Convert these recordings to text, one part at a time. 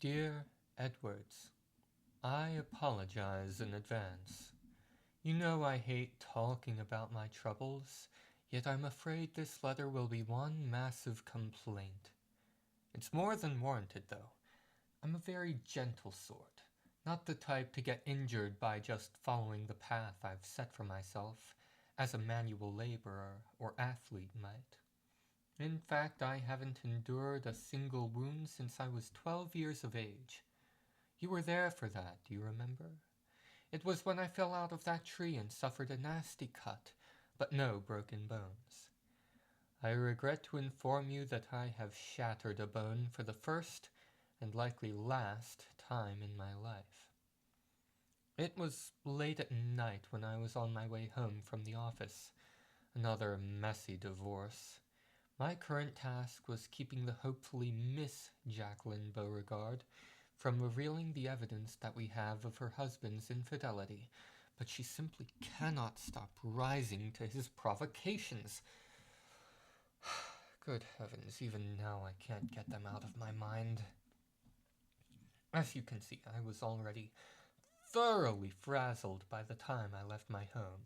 Dear Edwards, I apologize in advance. You know I hate talking about my troubles, yet I'm afraid this letter will be one massive complaint. It's more than warranted, though. I'm a very gentle sort, not the type to get injured by just following the path I've set for myself, as a manual laborer or athlete might. In fact, I haven't endured a single wound since I was 12 years of age. You were there for that, do you remember? It was when I fell out of that tree and suffered a nasty cut, but no broken bones. I regret to inform you that I have shattered a bone for the first and likely last time in my life. It was late at night when I was on my way home from the office. Another messy divorce. My current task was keeping the hopefully Miss Jacqueline Beauregard from revealing the evidence that we have of her husband's infidelity, but she simply cannot stop rising to his provocations. Good heavens, even now I can't get them out of my mind. As you can see, I was already thoroughly frazzled by the time I left my home.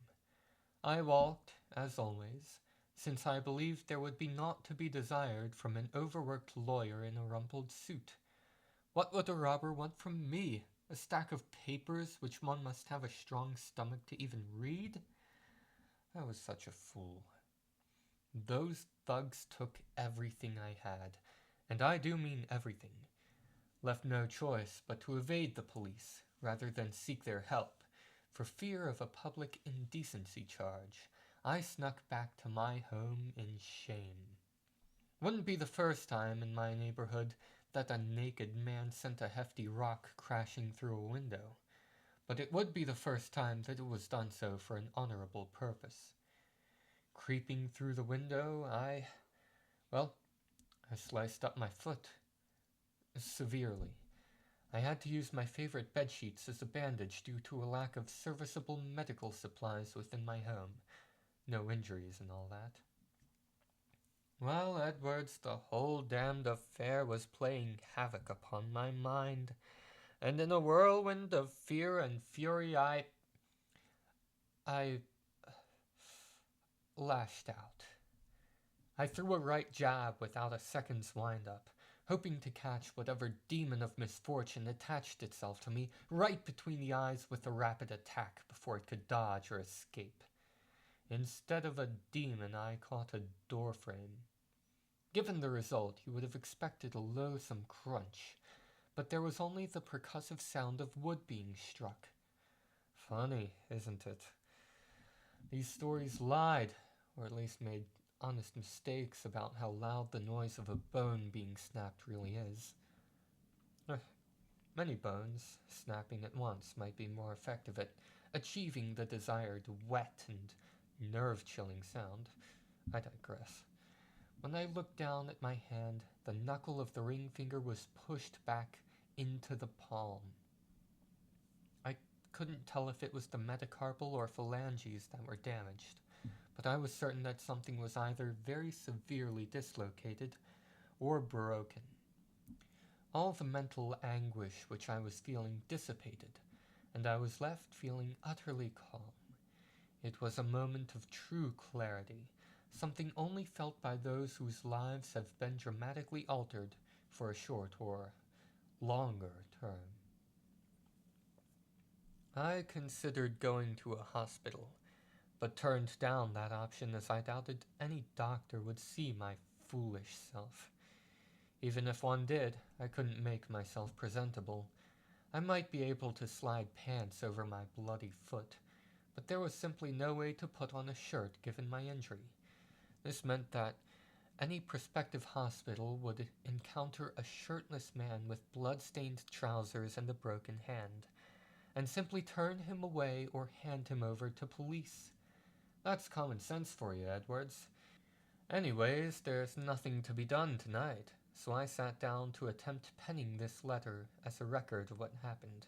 I walked, as always, since I believed there would be naught to be desired from an overworked lawyer in a rumpled suit. What would a robber want from me? A stack of papers which one must have a strong stomach to even read? I was such a fool. Those thugs took everything I had, and I do mean everything. Left no choice but to evade the police, rather than seek their help. For fear of a public indecency charge, I snuck back to my home in shame. Wouldn't be the first time in my neighborhood that a naked man sent a hefty rock crashing through a window, but it would be the first time that it was done so for an honorable purpose. Creeping through the window, well, I sliced up my foot. Severely. I had to use my favorite bedsheets as a bandage due to a lack of serviceable medical supplies within my home. No injuries and all that. Well, Edwards, the whole damned affair was playing havoc upon my mind, and in a whirlwind of fear and fury I lashed out. I threw a right jab without a second's wind-up, hoping to catch whatever demon of misfortune attached itself to me right between the eyes with a rapid attack before it could dodge or escape. Instead of a demon, I caught a doorframe. Given the result, you would have expected a loathsome crunch, but there was only the percussive sound of wood being struck. Funny, isn't it? These stories lied, or at least made honest mistakes about how loud the noise of a bone being snapped really is. Many bones snapping at once might be more effective at achieving the desired wet and nerve-chilling sound. I digress. When I looked down at my hand, the knuckle of the ring finger was pushed back into the palm. I couldn't tell if it was the metacarpal or phalanges that were damaged, but I was certain that something was either very severely dislocated or broken. All the mental anguish which I was feeling dissipated, and I was left feeling utterly calm. It was a moment of true clarity, something only felt by those whose lives have been dramatically altered for a short or longer term. I considered going to a hospital, but turned down that option as I doubted any doctor would see my foolish self. Even if one did, I couldn't make myself presentable. I might be able to slide pants over my bloody foot, but there was simply no way to put on a shirt given my injury. This meant that any prospective hospital would encounter a shirtless man with blood-stained trousers and a broken hand, and simply turn him away or hand him over to police. That's common sense for you, Edwards. Anyways, there's nothing to be done tonight, so I sat down to attempt penning this letter as a record of what happened.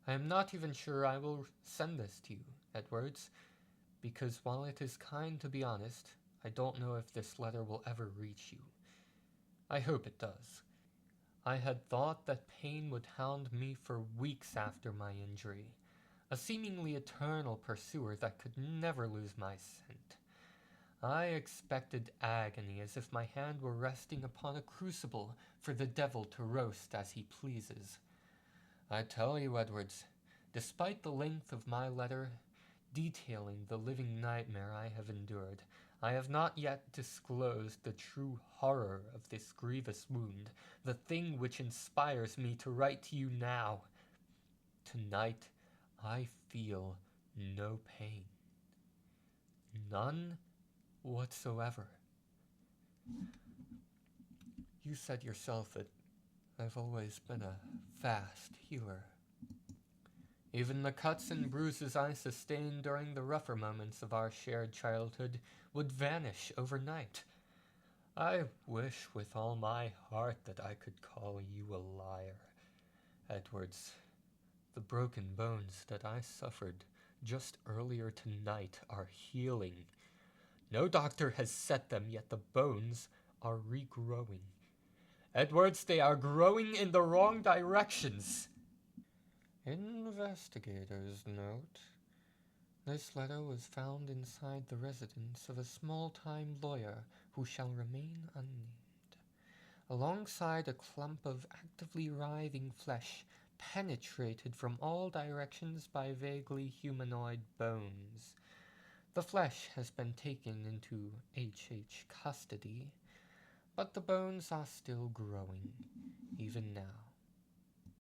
I am not even sure I will send this to you, Edwards, because while it is kind to be honest, I don't know if this letter will ever reach you. I hope it does. I had thought that pain would hound me for weeks after my injury, a seemingly eternal pursuer that could never lose my scent. I expected agony as if my hand were resting upon a crucible for the devil to roast as he pleases. I tell you, Edwards, despite the length of my letter detailing the living nightmare I have endured, I have not yet disclosed the true horror of this grievous wound, the thing which inspires me to write to you now. Tonight, I feel no pain. None whatsoever. You said yourself that I've always been a fast healer. Even the cuts and bruises I sustained during the rougher moments of our shared childhood would vanish overnight. I wish with all my heart that I could call you a liar, Edwards. The broken bones that I suffered just earlier tonight are healing. No doctor has set them, yet the bones are regrowing. Edwards, they are growing in the wrong directions. Investigator's note. This letter was found inside the residence of a small-time lawyer who shall remain unnamed. Alongside a clump of actively writhing flesh, penetrated from all directions by vaguely humanoid bones. The flesh has been taken into HH custody, but the bones are still growing, even now.